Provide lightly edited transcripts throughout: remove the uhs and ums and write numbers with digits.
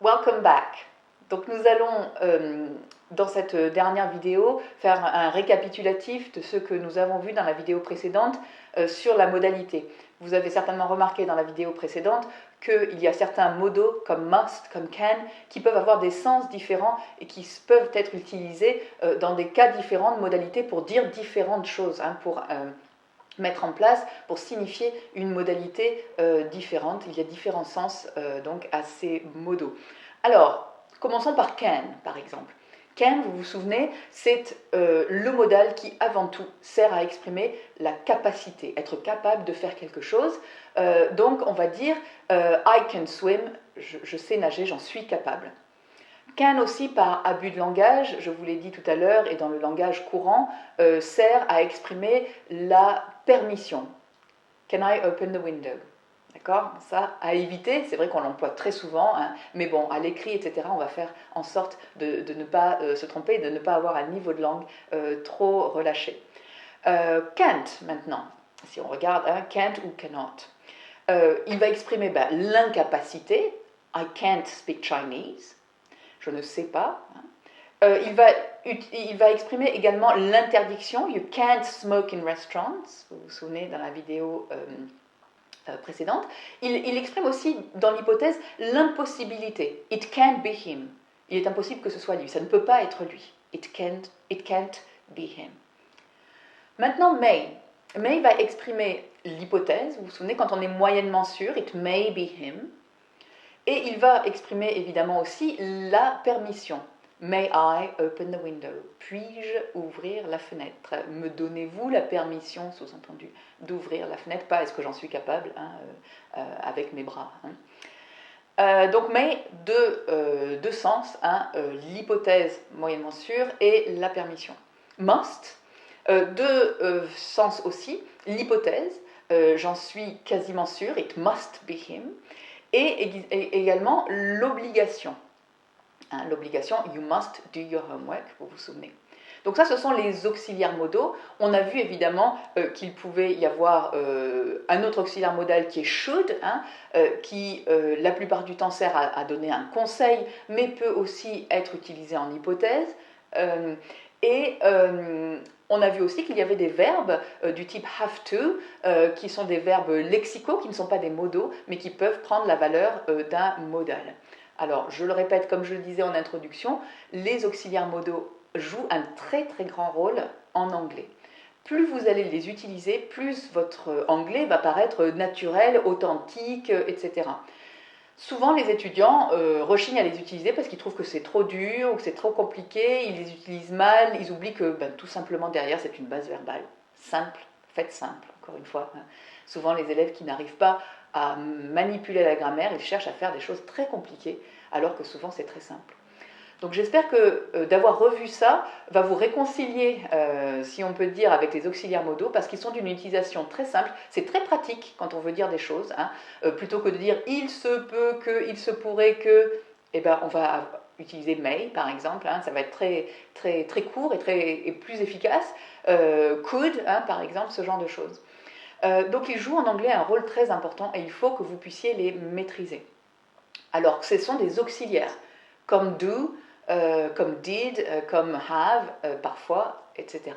Welcome back. Donc nous allons, dans cette dernière vidéo, faire un récapitulatif de ce que nous avons vu dans la vidéo précédente sur la modalité. Vous avez certainement remarqué dans la vidéo précédente qu'il y a certains modaux comme must, comme can, qui peuvent avoir des sens différents et qui peuvent être utilisés dans des cas différents de modalité pour dire différentes choses, pour mettre en place, pour signifier une modalité différente. Il y a différents sens donc à ces modaux. Alors, commençons par can, par exemple. Can, vous vous souvenez, c'est le modal qui, avant tout, sert à exprimer la capacité, être capable de faire quelque chose. Donc, on va dire I can swim, je sais nager, j'en suis capable. Can aussi, par abus de langage, je vous l'ai dit tout à l'heure, et dans le langage courant, sert à exprimer la permission. Can I open the window? D'accord? Ça, à éviter, c'est vrai qu'on l'emploie très souvent, mais bon, à l'écrit, etc., on va faire en sorte de ne pas se tromper, de ne pas avoir un niveau de langue trop relâché. Can't, maintenant, si on regarde, can't ou cannot. Il va exprimer l'incapacité, I can't speak Chinese, je ne sais pas. Il va exprimer également l'interdiction, you can't smoke in restaurants, vous vous souvenez dans la vidéo précédente. Il exprime aussi dans l'hypothèse l'impossibilité, it can't be him, il est impossible que ce soit lui, ça ne peut pas être lui, it can't be him. Maintenant may va exprimer l'hypothèse, vous vous souvenez quand on est moyennement sûr, it may be him. Et il va exprimer évidemment aussi la permission. May I open the window? Puis-je ouvrir la fenêtre? Me donnez-vous la permission, sous-entendu, d'ouvrir la fenêtre? Pas est-ce que j'en suis capable avec mes bras. Donc, mais deux sens, l'hypothèse moyennement sûre et la permission. Must, deux sens aussi, l'hypothèse, j'en suis quasiment sûr, it must be him. Et également l'obligation. L'obligation, you must do your homework, vous vous souvenez. Donc ça, ce sont les auxiliaires modaux. On a vu évidemment qu'il pouvait y avoir un autre auxiliaire modal qui est should, qui la plupart du temps sert à donner un conseil, mais peut aussi être utilisé en hypothèse. On a vu aussi qu'il y avait des verbes du type have to, qui sont des verbes lexicaux, qui ne sont pas des modaux, mais qui peuvent prendre la valeur d'un modal. Alors, je le répète, comme je le disais en introduction, les auxiliaires modaux jouent un très très grand rôle en anglais. Plus vous allez les utiliser, plus votre anglais va paraître naturel, authentique, etc. Souvent, les étudiants rechignent à les utiliser parce qu'ils trouvent que c'est trop dur ou que c'est trop compliqué, ils les utilisent mal, ils oublient que tout simplement derrière c'est une base verbale. Simple, faites simple, encore une fois. Souvent, les élèves qui n'arrivent pas à manipuler la grammaire, ils cherchent à faire des choses très compliquées, alors que souvent c'est très simple. Donc j'espère que d'avoir revu ça va vous réconcilier, si on peut dire, avec les auxiliaires modaux, parce qu'ils sont d'une utilisation très simple. C'est très pratique quand on veut dire des choses. Plutôt que de dire « il se peut que »,« il se pourrait que », on va utiliser « may » par exemple. Ça va être très, très, très court et plus efficace. « Could », par exemple, ce genre de choses. Donc ils jouent en anglais un rôle très important et il faut que vous puissiez les maîtriser. Alors ce sont des auxiliaires, comme « do », comme did, comme have, parfois, etc.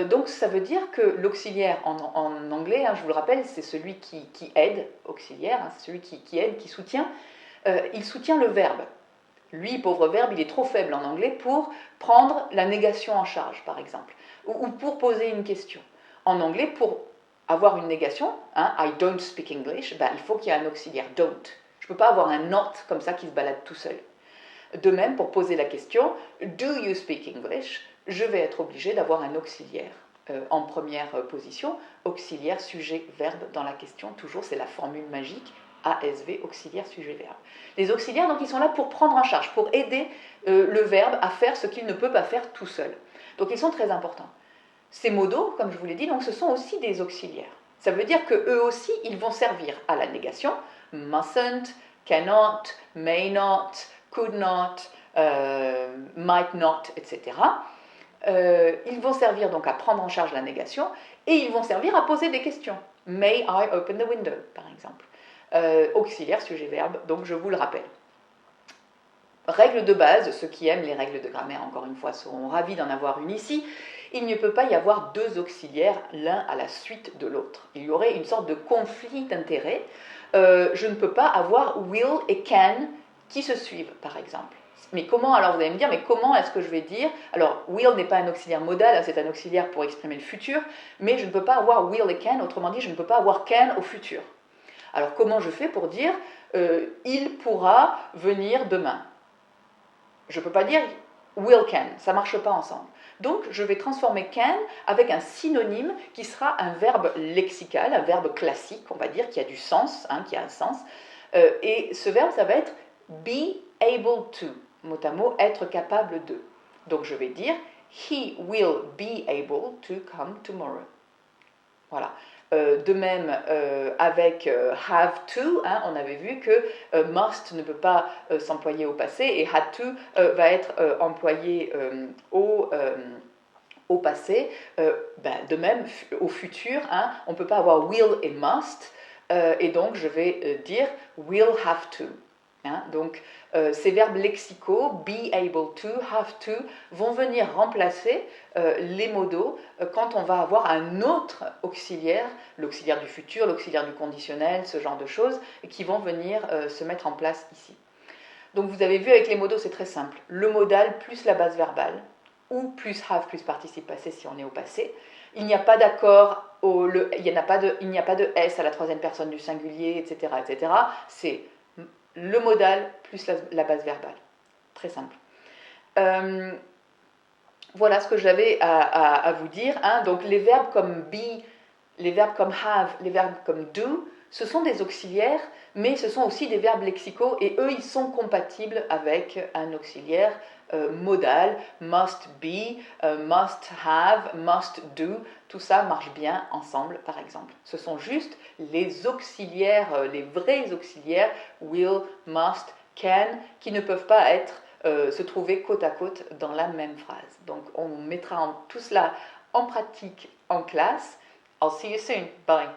Donc ça veut dire que l'auxiliaire en anglais, je vous le rappelle, c'est celui qui aide, auxiliaire, c'est celui qui aide, qui soutient. Il soutient le verbe. Lui, pauvre verbe, il est trop faible en anglais pour prendre la négation en charge, par exemple, ou pour poser une question. En anglais, pour avoir une négation, I don't speak English, il faut qu'il y ait un auxiliaire, don't. Je ne peux pas avoir un not comme ça qui se balade tout seul. De même, pour poser la question « Do you speak English ?», je vais être obligé d'avoir un auxiliaire en première position, auxiliaire, sujet, verbe dans la question. Toujours, c'est la formule magique, ASV, auxiliaire, sujet, verbe. Les auxiliaires, donc, ils sont là pour prendre en charge, pour aider le verbe à faire ce qu'il ne peut pas faire tout seul. Donc, ils sont très importants. Ces modaux, comme je vous l'ai dit, donc, ce sont aussi des auxiliaires. Ça veut dire qu'eux aussi, ils vont servir à la négation, mustn't, cannot, may not, could not, might not, etc. Ils vont servir donc à prendre en charge la négation et ils vont servir à poser des questions. May I open the window, par exemple. Auxiliaire, sujet, verbe, donc je vous le rappelle. règle de base, ceux qui aiment les règles de grammaire, encore une fois, seront ravis d'en avoir une ici. Il ne peut pas y avoir deux auxiliaires l'un à la suite de l'autre. Il y aurait une sorte de conflit d'intérêts. Je ne peux pas avoir will et can qui se suivent, par exemple. Mais comment, alors vous allez me dire, mais comment est-ce que je vais dire, alors will n'est pas un auxiliaire modal, c'est un auxiliaire pour exprimer le futur, mais je ne peux pas avoir will et can, autrement dit, je ne peux pas avoir can au futur. Alors comment je fais pour dire il pourra venir demain? Je ne peux pas dire will can, ça ne marche pas ensemble. Donc je vais transformer can avec un synonyme qui sera un verbe lexical, un verbe classique, on va dire, qui a du sens, qui a un sens. Et ce verbe, ça va être be able to, mot à mot, être capable de. Donc je vais dire he will be able to come tomorrow. Voilà. De même, avec have to, on avait vu que must ne peut pas s'employer au passé et had to va être employé au passé. De même, au futur, on ne peut pas avoir will et must, et donc je vais dire will have to. Donc, ces verbes lexicaux, be able to, have to, vont venir remplacer les modaux quand on va avoir un autre auxiliaire, l'auxiliaire du futur, l'auxiliaire du conditionnel, ce genre de choses, qui vont venir se mettre en place ici. Donc, vous avez vu avec les modaux, c'est très simple. Le modal plus la base verbale, ou plus have plus participe passé si on est au passé. Il n'y a pas d'accord, il n'y a pas de S à la troisième personne du singulier, etc. etc. C'est le modal plus la base verbale. Très simple. Voilà ce que j'avais à vous dire. Donc les verbes comme be, les verbes comme have, les verbes comme do, ce sont des auxiliaires, mais ce sont aussi des verbes lexicaux, et eux, ils sont compatibles avec un auxiliaire modal, must be, must have, must do, tout ça marche bien ensemble, par exemple. Ce sont juste les auxiliaires, les vrais auxiliaires, will, must, can, qui ne peuvent pas être, se trouver côte à côte dans la même phrase. Donc, on mettra tout cela en pratique en classe. I'll see you soon. Bye.